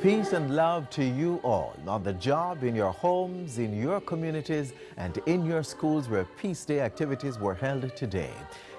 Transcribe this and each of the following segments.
Peace and love to you all, on the job, in your homes, in your communities, and in your schools where Peace Day activities were held today.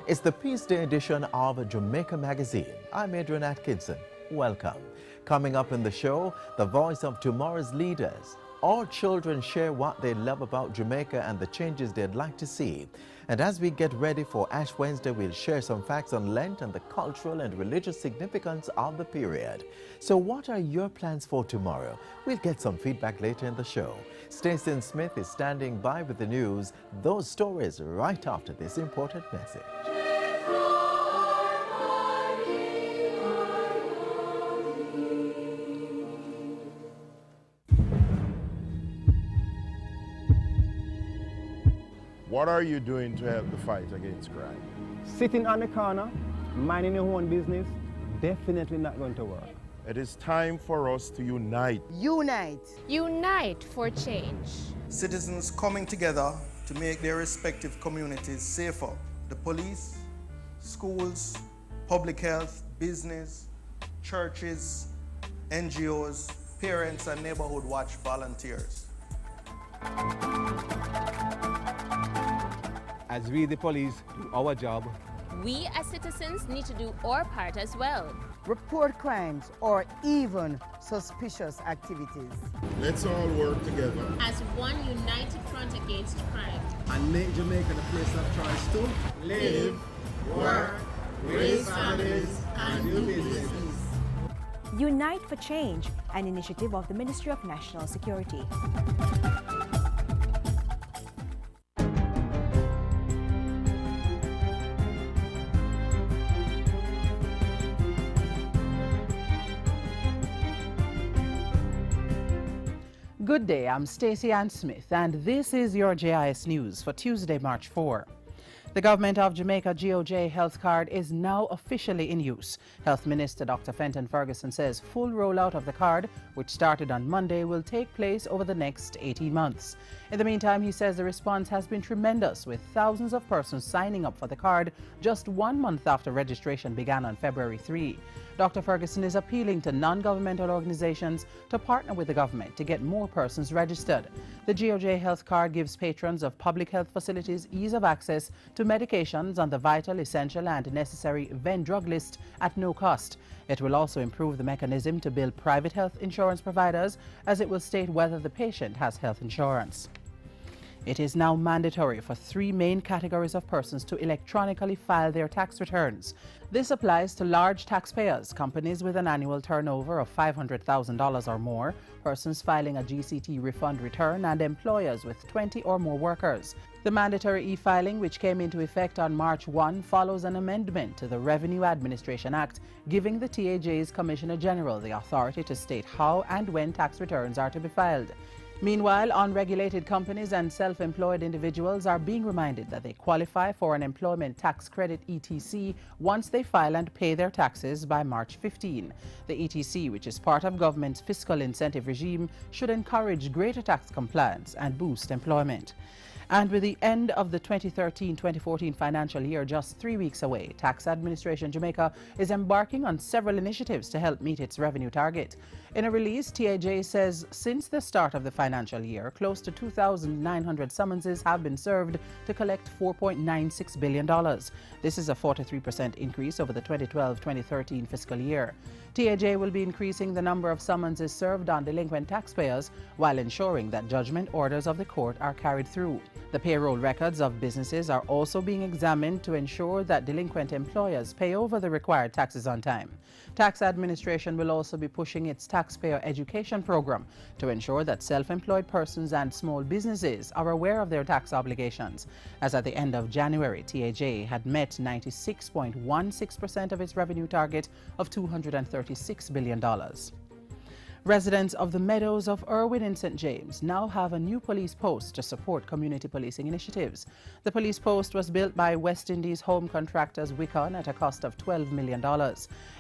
It's the Peace Day edition of Jamaica Magazine. I'm Adrian Atkinson. Welcome. Coming up in the show, the voice of tomorrow's leaders. All children share what they love about Jamaica and the changes they'd like to see. And as we get ready for Ash Wednesday, we'll share some facts on Lent and the cultural and religious significance of the period. So what are your plans for tomorrow? We'll get some feedback later in the show. Stacey Smith is standing by with the news. Those stories right after this important message. What are you doing to help the fight against crime? Sitting on the corner, minding your own business, definitely not going to work. It is time for us to unite. Unite. Unite for change. Citizens coming together to make their respective communities safer. The police, schools, public health, business, churches, NGOs, parents and neighborhood watch volunteers. As we, the police, do our job, We as citizens need to do our part as well. Report crimes or even suspicious activities. Let's all work together. As one united front against crime. And make Jamaica the place of choice to Live, work, raise families, and do business. Unite for Change, an initiative of the Ministry of National Security. Good day, I'm Stacey Ann Smith, and this is your JIS News for Tuesday, March 4. The Government of Jamaica GOJ Health Card is now officially in use. Health Minister Dr. Fenton Ferguson says full rollout of the card, which started on Monday, will take place over the next 18 months. In the meantime, he says the response has been tremendous, with thousands of persons signing up for the card just 1 month after registration began on February 3. Dr. Ferguson is appealing to non-governmental organizations to partner with the government to get more persons registered. The GOJ Health Card gives patrons of public health facilities ease of access to medications on the vital, essential and necessary VEN drug list at no cost. It will also improve the mechanism to bill private health insurance providers, as it will state whether the patient has health insurance. It is now mandatory for 3 main categories of persons to electronically file their tax returns. This applies to large taxpayers, companies with an annual turnover of $500,000 or more, persons filing a GCT refund return, and employers with 20 or more workers. The mandatory e-filing, which came into effect on March 1, follows an amendment to the Revenue Administration Act, giving the TAJ's Commissioner General the authority to state how and when tax returns are to be filed. Meanwhile, unregulated companies and self-employed individuals are being reminded that they qualify for an employment tax credit ETC once they file and pay their taxes by March 15. The ETC, which is part of government's fiscal incentive regime, should encourage greater tax compliance and boost employment. And with the end of the 2013-2014 financial year just 3 weeks away, Tax Administration Jamaica is embarking on several initiatives to help meet its revenue target. In a release, TAJ says since the start of the financial year, close to 2,900 summonses have been served to collect $4.96 billion. This is a 43% increase over the 2012-2013 fiscal year. TAJ will be increasing the number of summonses served on delinquent taxpayers while ensuring that judgment orders of the court are carried through. The payroll records of businesses are also being examined to ensure that delinquent employers pay over the required taxes on time. Tax Administration will also be pushing its taxpayer education program to ensure that self-employed persons and small businesses are aware of their tax obligations. As at the end of January, TAJ had met 96.16% of its revenue target of $236 billion. Residents of the Meadows of Irwin in St. James now have a new police post to support community policing initiatives. The police post was built by West Indies home contractors Wicon at a cost of $12 million.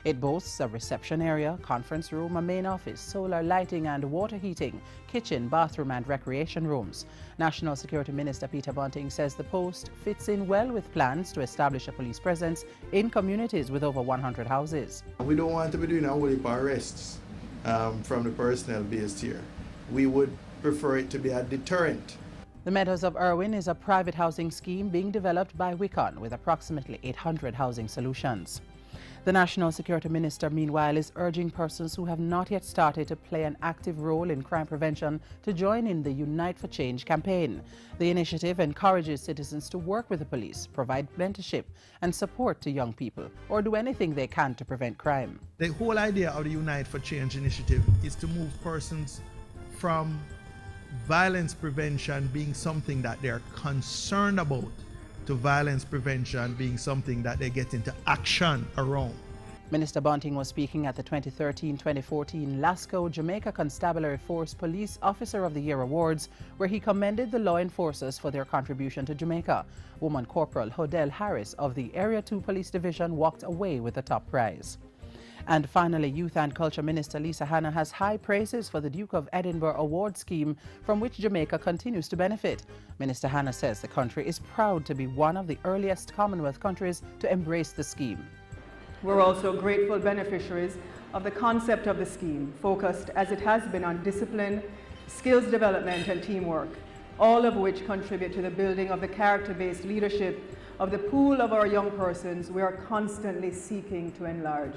It boasts a reception area, conference room, a main office, solar lighting and water heating, kitchen, bathroom and recreation rooms. National Security Minister Peter Bunting says the post fits in well with plans to establish a police presence in communities with over 100 houses. We don't want to be doing a whole heap of arrests from the personnel based here. We would prefer it to be a deterrent. The Meadows of Irwin is a private housing scheme being developed by Wicon with approximately 800 housing solutions. The National Security Minister, meanwhile, is urging persons who have not yet started to play an active role in crime prevention to join in the Unite for Change campaign. The initiative encourages citizens to work with the police, provide mentorship and support to young people, or do anything they can to prevent crime. The whole idea of the Unite for Change initiative is to move persons from violence prevention being something that they're concerned about to violence prevention being something that they get into action around. Minister Bunting was speaking at the 2013-2014 LASCO Jamaica Constabulary Force Police Officer of the Year Awards, where he commended the law enforcers for their contribution to Jamaica. Woman Corporal Hodel Harris of the Area 2 Police Division walked away with the top prize. And finally, Youth and Culture Minister Lisa Hanna has high praises for the Duke of Edinburgh Award scheme, from which Jamaica continues to benefit. Minister Hanna says the country is proud to be one of the earliest Commonwealth countries to embrace the scheme. We're also grateful beneficiaries of the concept of the scheme, focused as it has been on discipline, skills development and teamwork, all of which contribute to the building of the character-based leadership of the pool of our young persons we are constantly seeking to enlarge.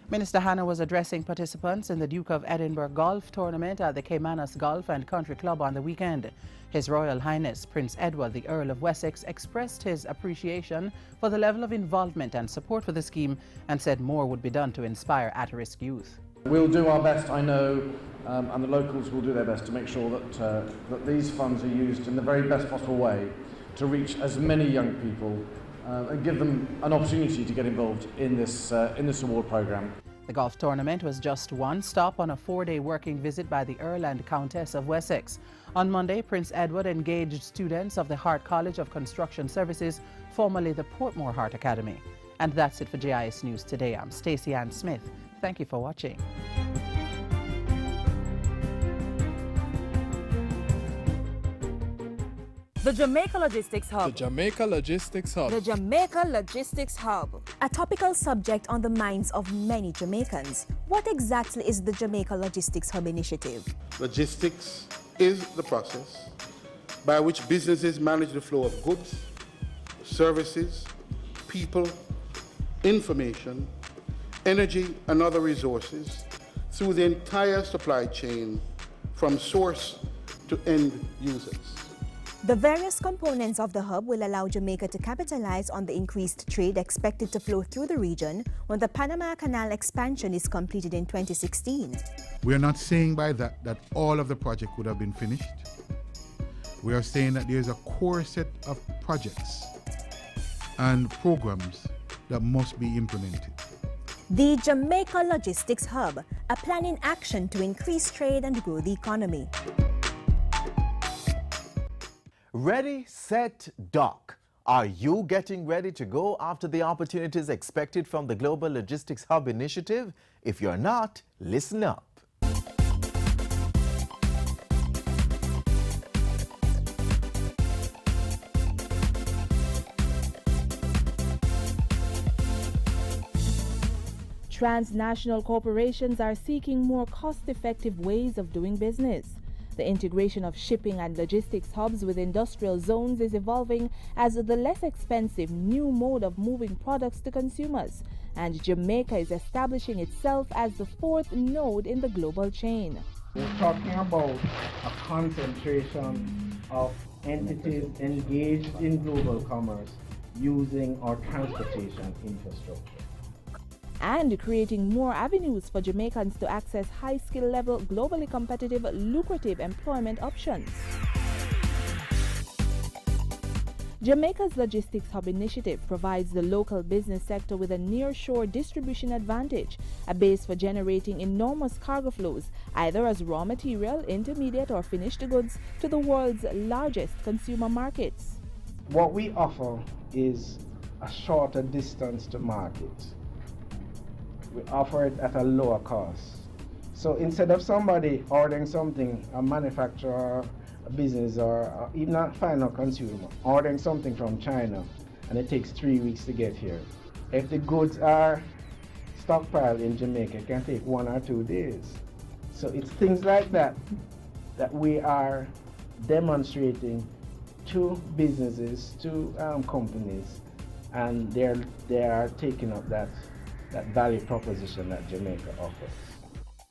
Minister Hanna was addressing participants in the Duke of Edinburgh Golf Tournament at the Caymanas Golf and Country Club on the weekend. His Royal Highness Prince Edward, the Earl of Wessex, expressed his appreciation for the level of involvement and support for the scheme and said more would be done to inspire at-risk youth. We'll do our best, I know, and the locals will do their best to make sure that these funds are used in the very best possible way to reach as many young people and give them an opportunity to get involved in this award programme. The golf tournament was just one stop on a 4-day working visit by the Earl and Countess of Wessex. On Monday, Prince Edward engaged students of the Hart College of Construction Services, formerly the Portmore Hart Academy. And that's it for JIS News Today. I'm Stacey Ann Smith. Thank you for watching. The Jamaica Logistics Hub. The Jamaica Logistics Hub. The Jamaica Logistics Hub. A topical subject on the minds of many Jamaicans. What exactly is the Jamaica Logistics Hub initiative? Logistics is the process by which businesses manage the flow of goods, services, people, information, energy, and other resources through the entire supply chain from source to end users. The various components of the hub will allow Jamaica to capitalize on the increased trade expected to flow through the region when the Panama Canal expansion is completed in 2016. We are not saying by that all of the project would have been finished. We are saying that there's a core set of projects and programs that must be implemented. The Jamaica Logistics Hub, a plan in action to increase trade and grow the economy. Ready, set, dock. Are you getting ready to go after the opportunities expected from the Global Logistics Hub initiative? If you're not, listen up. Transnational corporations are seeking more cost-effective ways of doing business. The integration of shipping and logistics hubs with industrial zones is evolving as the less expensive new mode of moving products to consumers, and Jamaica is establishing itself as the fourth node in the global chain. We're talking about a concentration of entities engaged in global commerce using our transportation infrastructure. And creating more avenues for Jamaicans to access high-skill level, globally competitive, lucrative employment options. Jamaica's Logistics Hub initiative provides the local business sector with a near-shore distribution advantage, a base for generating enormous cargo flows, either as raw material, intermediate or finished goods, to the world's largest consumer markets. What we offer is a shorter distance to market. We offer it at a lower cost. So instead of somebody ordering something, a manufacturer, a business, or even a final consumer, ordering something from China, and it takes 3 weeks to get here. If the goods are stockpiled in Jamaica, it can take 1 or 2 days. So it's things like that that we are demonstrating to businesses, to companies, and they are taking up that value proposition that Jamaica offers.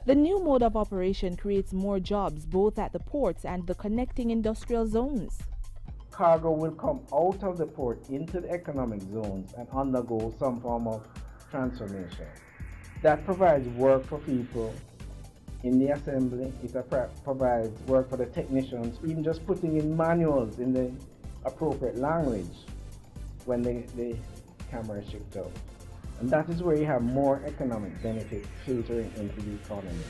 The new mode of operation creates more jobs both at the ports and the connecting industrial zones. Cargo will come out of the port into the economic zones and undergo some form of transformation. That provides work for people in the assembly, it provides work for the technicians, even just putting in manuals in the appropriate language when the camera is shipped out. And that is where you have more economic benefit filtering into the economy.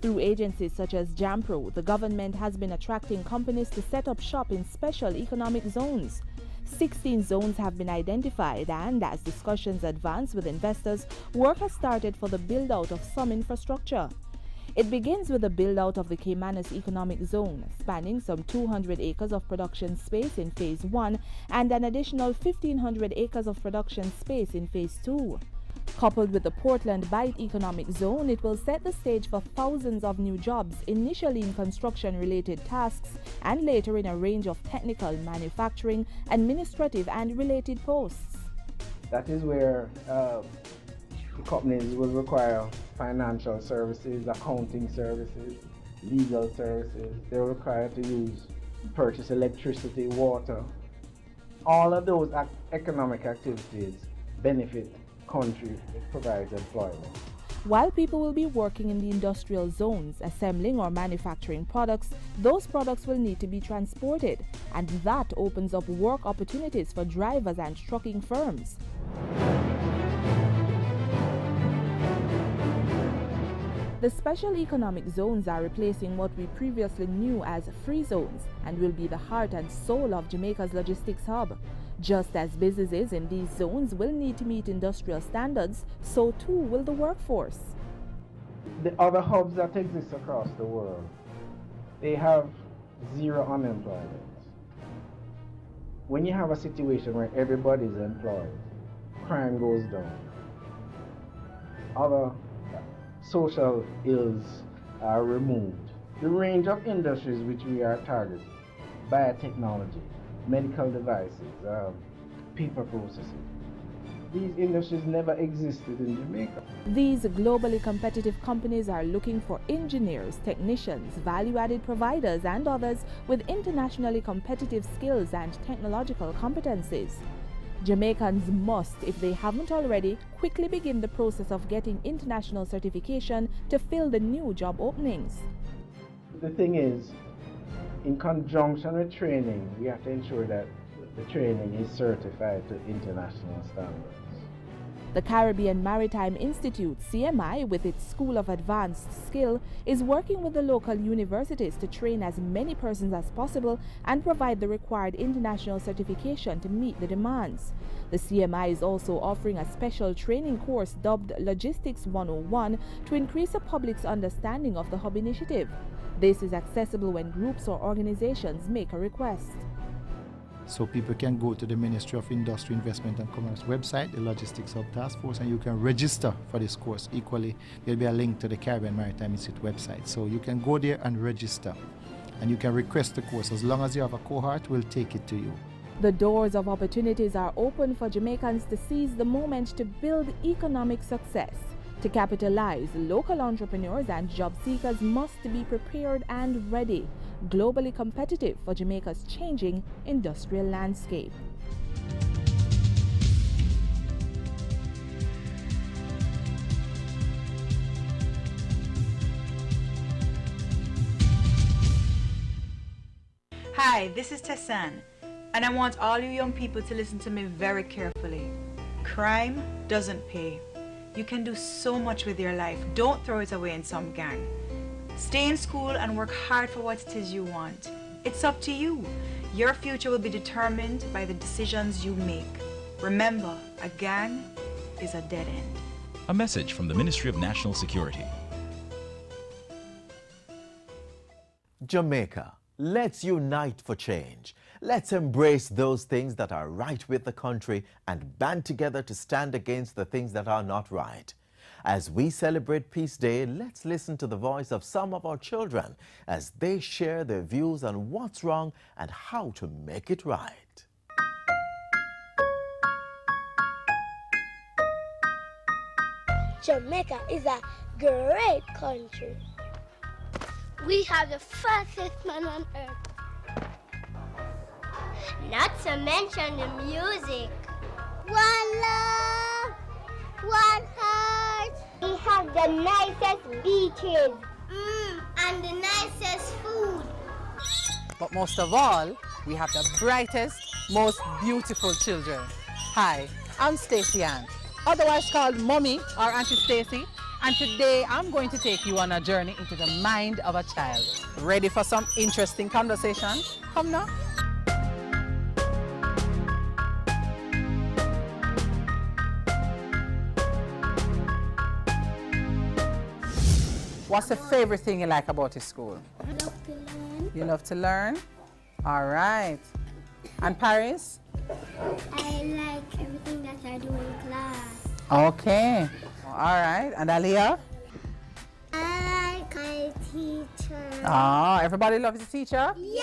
Through agencies such as JAMPRO, the government has been attracting companies to set up shop in special economic zones. 16 zones have been identified, and as discussions advance with investors, work has started for the build-out of some infrastructure. It begins with the build-out of the Caymanas Economic Zone, spanning some 200 acres of production space in Phase 1 and an additional 1,500 acres of production space in Phase 2. Coupled with the Portland Bight Economic Zone, it will set the stage for thousands of new jobs, initially in construction-related tasks and later in a range of technical, manufacturing, administrative and related posts. That is where the companies will require financial services, accounting services, legal services. They're required to purchase electricity, water. All of those economic activities benefit country. It provides employment. While people will be working in the industrial zones, assembling or manufacturing products, those products will need to be transported, and that opens up work opportunities for drivers and trucking firms. The special economic zones are replacing what we previously knew as free zones and will be the heart and soul of Jamaica's logistics hub. Just as businesses in these zones will need to meet industrial standards, so too will the workforce. The other hubs that exist across the world, they have zero unemployment. When you have a situation where everybody is employed, crime goes down. Other social ills are removed. The range of industries which we are targeting, biotechnology, medical devices, paper processing. These industries never existed in Jamaica. These globally competitive companies are looking for engineers, technicians, value-added providers and others with internationally competitive skills and technological competencies. Jamaicans must, if they haven't already, quickly begin the process of getting international certification to fill the new job openings. The thing is, in conjunction with training, we have to ensure that the training is certified to international standards. The Caribbean Maritime Institute, CMI, with its School of Advanced Skill, is working with the local universities to train as many persons as possible and provide the required international certification to meet the demands. The CMI is also offering a special training course dubbed Logistics 101 to increase the public's understanding of the hub initiative. This is accessible when groups or organizations make a request. So people can go to the Ministry of Industry, Investment and Commerce website, the Logistics Hub Task Force, and you can register for this course. Equally, there'll be a link to the Caribbean Maritime Institute website. So you can go there and register, and you can request the course. As long as you have a cohort, we'll take it to you. The doors of opportunities are open for Jamaicans to seize the moment to build economic success. To capitalize, local entrepreneurs and job seekers must be prepared and ready, globally competitive for Jamaica's changing industrial landscape. Hi, this is Tessan, and I want all you young people to listen to me very carefully. Crime doesn't pay. You can do so much with your life. Don't throw it away in some gang. Stay in school and work hard for what it is you want. It's up to you. Your future will be determined by the decisions you make. Remember, a gang is a dead end. A message from the Ministry of National Security. Jamaica, let's unite for change. Let's embrace those things that are right with the country and band together to stand against the things that are not right. As we celebrate Peace Day, let's listen to the voice of some of our children as they share their views on what's wrong and how to make it right. Jamaica is a great country. We have the fastest man on earth. Not to mention the music. One love, one heart. We have the nicest beaches. And the nicest food. But most of all, we have the brightest, most beautiful children. Hi, I'm Stacey Ann, otherwise called Mommy or Auntie Stacey, and today I'm going to take you on a journey into the mind of a child. Ready for some interesting conversation? Come now. What's the favorite thing you like about your school? I love to learn. You love to learn? All right. And Paris? I like everything that I do in class. Okay. All right. And Aliyah? I like my teacher. Ah, everybody loves the teacher? Yeah!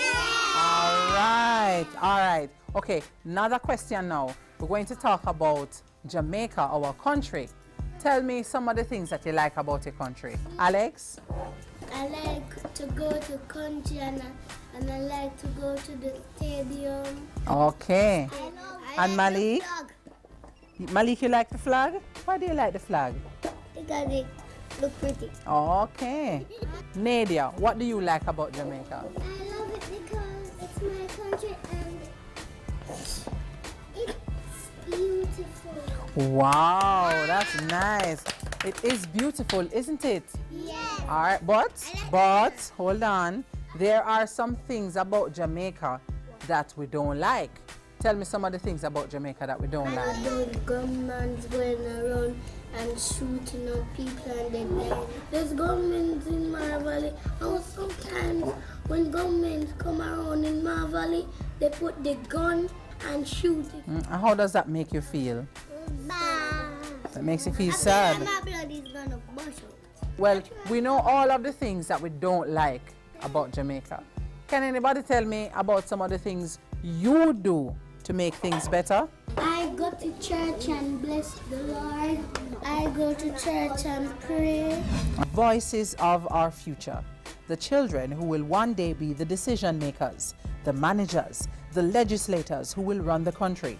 All right. All right. Okay, another question now. We're going to talk about Jamaica, our country. Tell me some of the things that you like about your country. Alex? I like to go to country and I like to go to the stadium. Okay. And like Malik? the flag. Malik, you like the flag? Why do you like the flag? Because it looks pretty. Okay. Nadia, what do you like about Jamaica? I love it because it's my country and it's beautiful. Wow, that's nice. It is beautiful, isn't it? Yeah. All right, but hold on. There are some things about Jamaica that we don't like. Tell me some of the things about Jamaica that we don't like. I love the gunmen going around and shooting on people and they die. There's gunmen in my valley. And sometimes when gunmen come around in my valley, they put the gun and shoot it. And how does that make you feel? That makes you feel sad. My blood is gonna burst out. Well, we know all of the things that we don't like about Jamaica. Can anybody tell me about some of the things you do to make things better? I go to church and bless the Lord. I go to church and pray. Voices of our future. The children who will one day be the decision makers, the managers, the legislators who will run the country.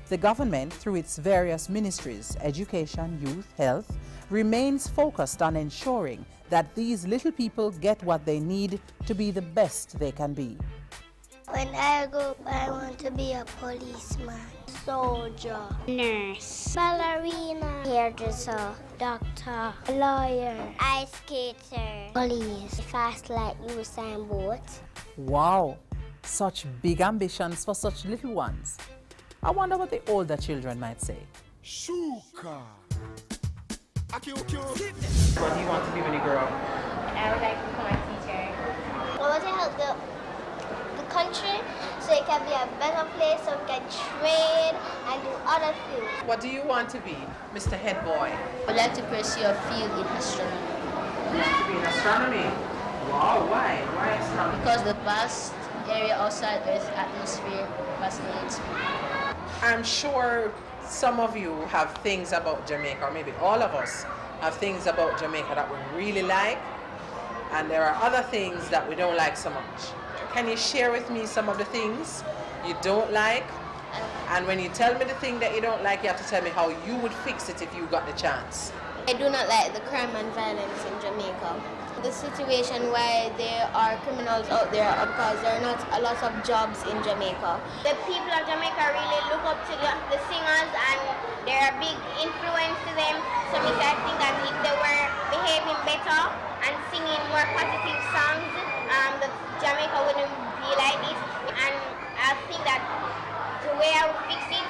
The government, through its various ministries, education, youth, health, remains focused on ensuring that these little people get what they need to be the best they can be. When I grow up, I want to be a policeman, soldier, nurse, ballerina, hairdresser, doctor, lawyer, ice skater, police, fast like Usain Bolt. Wow, such big ambitions for such little ones. I wonder what the older children might say. Shuka. What do you want to be when you grow up? I would like to become a teacher. I want to help the country so it can be a better place so we can trade and do other things. What do you want to be, Mr. Head Boy? I would like to pursue a field in astronomy. You want to be in astronomy? Wow, why? Why astronomy? Because the vast area outside Earth's atmosphere fascinates me. I'm sure some of you have things about Jamaica, or maybe all of us have things about Jamaica that we really like, and there are other things that we don't like so much. Can you share with me some of the things you don't like? And when you tell me the thing that you don't like, you have to tell me how you would fix it if you got the chance. I do not like the crime and violence in Jamaica. The situation why there are criminals out there because there are not a lot of jobs in Jamaica. The people of Jamaica really look up to the singers and they're a big influence to them. So I think that if they were behaving better and singing more positive songs, Jamaica wouldn't be like this. And I think that the way I would fix it,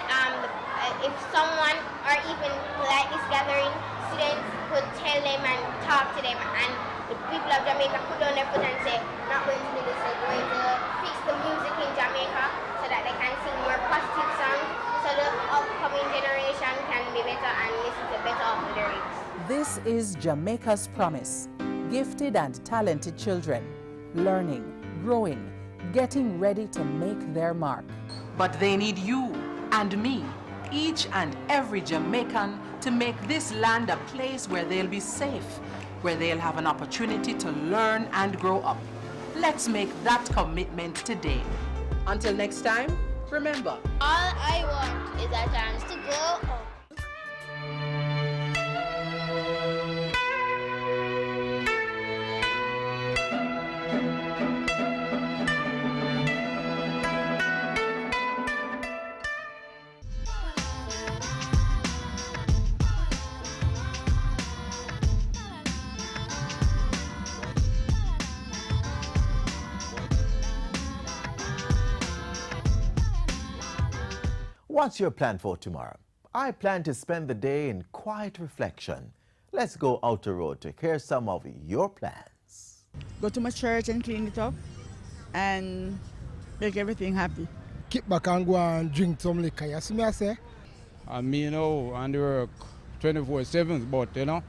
if someone or even like this gathering, students could tell them and talk to them and the people of Jamaica put on their foot and say, not going to do this, we're going to fix the music in Jamaica so that they can sing more positive songs so the upcoming generation can be better and listen to better lyrics. This is Jamaica's promise. Gifted and talented children, learning, growing, getting ready to make their mark. But they need you and me, each and every Jamaican, to make this land a place where they'll be safe, where they'll have an opportunity to learn and grow up. Let's make that commitment today. Until next time, remember, All I want is a chance to go up. What's your plan for tomorrow? I plan to spend the day in quiet reflection. Let's go out the road to hear some of your plans. Go to my church and clean it up and make everything happy. Keep back and go and drink some liquor, you see me I say? I mean, on the work 24/7, but you know,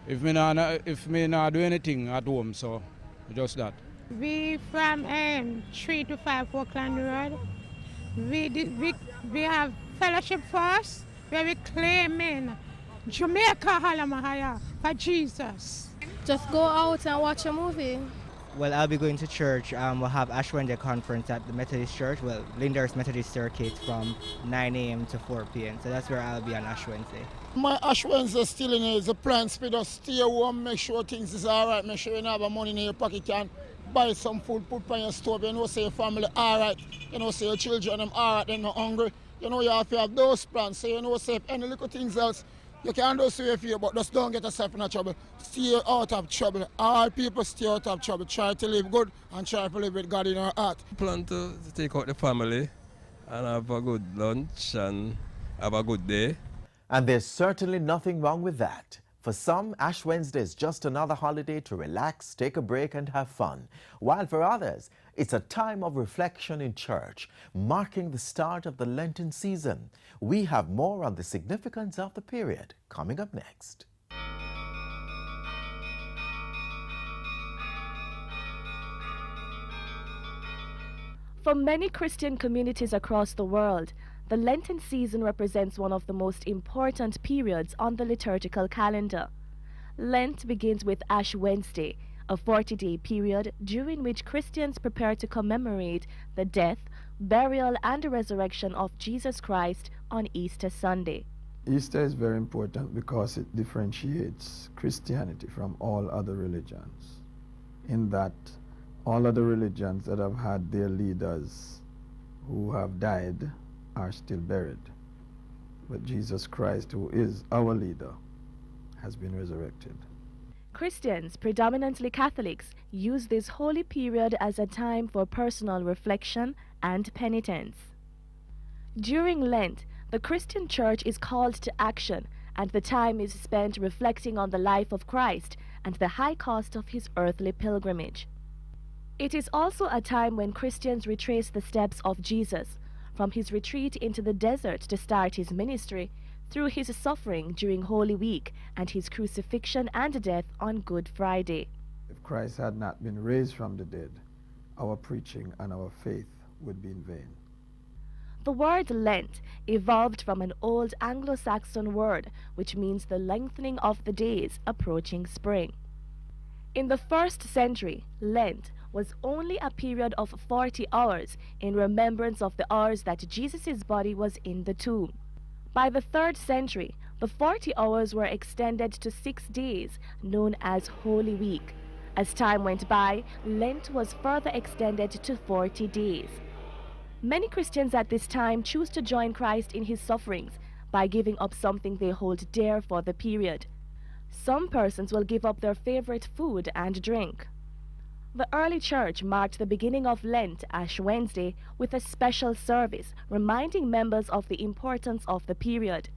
if me not do anything at home, so just that. We from 3 to 5 Oakland Road. We have fellowship first where we claiming Jamaica Halamahaya for Jesus. Just go out and watch a movie. Well, I'll be going to church. We'll have Ash Wednesday conference at the Methodist Church, well, Lyndhurst Methodist Circuit from 9 a.m. to 4 p.m. So that's where I'll be on Ash Wednesday. My Ash Wednesday still in is a plan speed of stay home, make sure things is alright, make sure you have money in your pocket and buy some food, put on your stove, you know, say your family alright, you know, say your children them alright, they're not hungry. You know, you have to have those plans, so you know, say if any little things else, you can do so if you, but just don't get yourself in trouble. Stay out of trouble. All people stay out of trouble. Try to live good and try to live with God in our heart. Plan to take out the family and have a good lunch and have a good day. And there's certainly nothing wrong with that. For some, Ash Wednesday is just another holiday to relax, take a break and have fun. While for others, it's a time of reflection in church, marking the start of the Lenten season. We have more on the significance of the period coming up next. For many Christian communities across the world, the Lenten season represents one of the most important periods on the liturgical calendar. Lent begins with Ash Wednesday, a 40-day period during which Christians prepare to commemorate the death, burial, and resurrection of Jesus Christ on Easter Sunday. Easter is very important because it differentiates Christianity from all other religions, in that all other religions that have had their leaders who have died are still buried. But Jesus Christ, who is our leader, has been resurrected. Christians, predominantly Catholics, use this holy period as a time for personal reflection and penitence. During Lent, the Christian church is called to action, and the time is spent reflecting on the life of Christ and the high cost of his earthly pilgrimage. It is also a time when Christians retrace the steps of Jesus, from his retreat into the desert to start his ministry, through his suffering during Holy Week and his crucifixion and death on Good Friday. If Christ had not been raised from the dead, our preaching and our faith would be in vain. The word Lent evolved from an old Anglo-Saxon word which means the lengthening of the days approaching spring. In the 1st century, Lent was only a period of 40 hours in remembrance of the hours that Jesus' body was in the tomb. By the 3rd century, the 40 hours were extended to 6 days, known as Holy Week. As time went by, Lent was further extended to 40 days. Many Christians at this time choose to join Christ in his sufferings by giving up something they hold dear for the period. Some persons will give up their favorite food and drink. The early church marked the beginning of Lent, Ash Wednesday, with a special service reminding members of the importance of the period.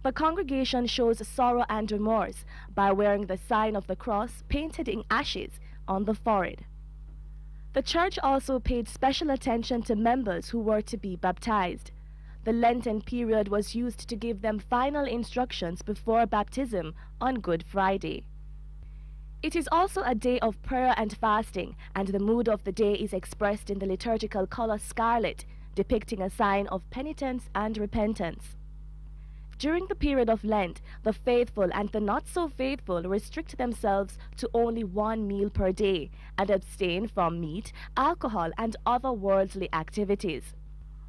The congregation shows sorrow and remorse by wearing the sign of the cross painted in ashes on the forehead. The church also paid special attention to members who were to be baptized. The Lenten period was used to give them final instructions before baptism on Good Friday. It is also a day of prayer and fasting, and the mood of the day is expressed in the liturgical color scarlet, depicting a sign of penitence and repentance. During the period of Lent, the faithful and the not-so-faithful restrict themselves to only one meal per day and abstain from meat, alcohol, and other worldly activities.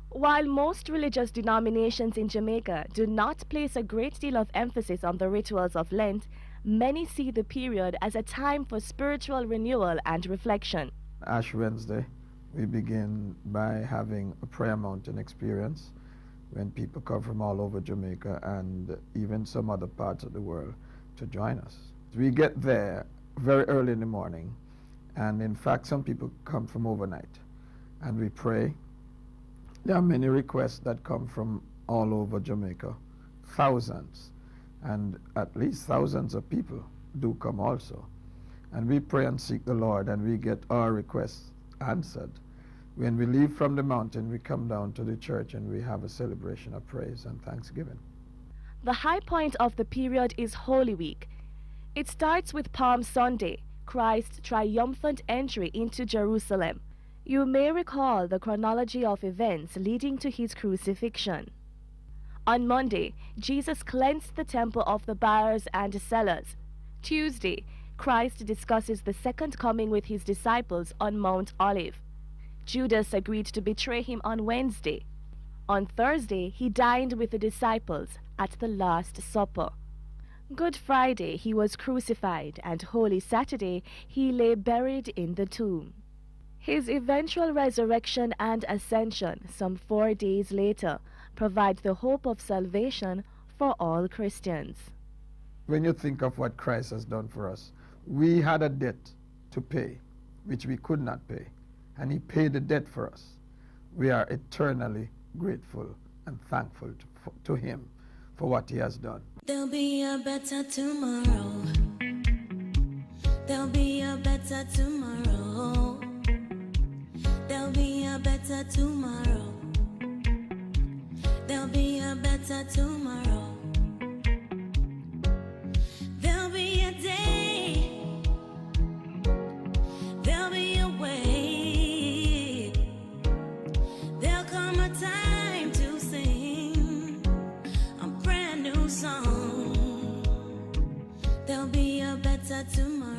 While most religious denominations in Jamaica do not place a great deal of emphasis on the rituals of Lent, many see the period as a time for spiritual renewal and reflection. Ash Wednesday, we begin by having a prayer mountain experience when people come from all over Jamaica and even some other parts of the world to join us. We get there very early in the morning, and in fact some people come from overnight, and we pray. There are many requests that come from all over Jamaica, thousands, and at least thousands of people do come also. And we pray and seek the Lord, and we get our requests answered. When we leave from the mountain, we come down to the church and we have a celebration of praise and thanksgiving. The high point of the period is Holy Week. It starts with Palm Sunday, Christ's triumphant entry into Jerusalem. You may recall the chronology of events leading to his crucifixion. On Monday, Jesus cleansed the temple of the buyers and sellers. Tuesday, Christ discusses the second coming with his disciples on Mount Olive. Judas agreed to betray him on Wednesday. On Thursday, he dined with the disciples at the Last Supper. Good Friday, he was crucified, and Holy Saturday, he lay buried in the tomb. His eventual resurrection and ascension, some 4 days later, provide the hope of salvation for all Christians. When you think of what Christ has done for us, we had a debt to pay, which we could not pay, and he paid the debt for us. We are eternally grateful and thankful to him for what he has done. There'll be a better tomorrow. There'll be a better tomorrow. There'll be a better tomorrow. There'll be a better tomorrow. There'll be a day. There'll be a way. There'll come a time to sing a brand new song. There'll be a better tomorrow.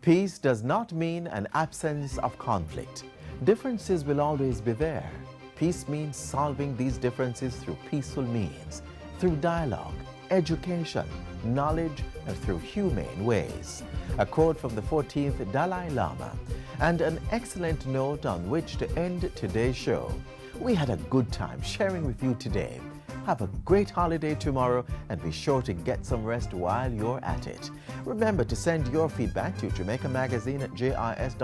Peace does not mean an absence of conflict. Differences will always be there. Peace means solving these differences through peaceful means, through dialogue, education, knowledge, and through humane ways. A quote from the 14th Dalai Lama, and an excellent note on which to end today's show. We had a good time sharing with you today. Have a great holiday tomorrow, and be sure to get some rest while you're at it. Remember to send your feedback to Jamaica Magazine at jis.gov.jm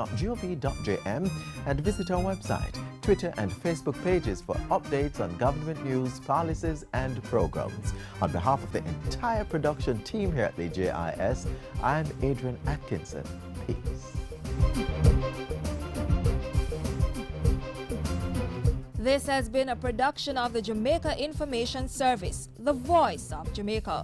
and visit our website, Twitter and Facebook pages for updates on government news, policies and programs. On behalf of the entire production team here at the JIS, I'm Adrian Atkinson. Peace. This has been a production of the Jamaica Information Service, the voice of Jamaica.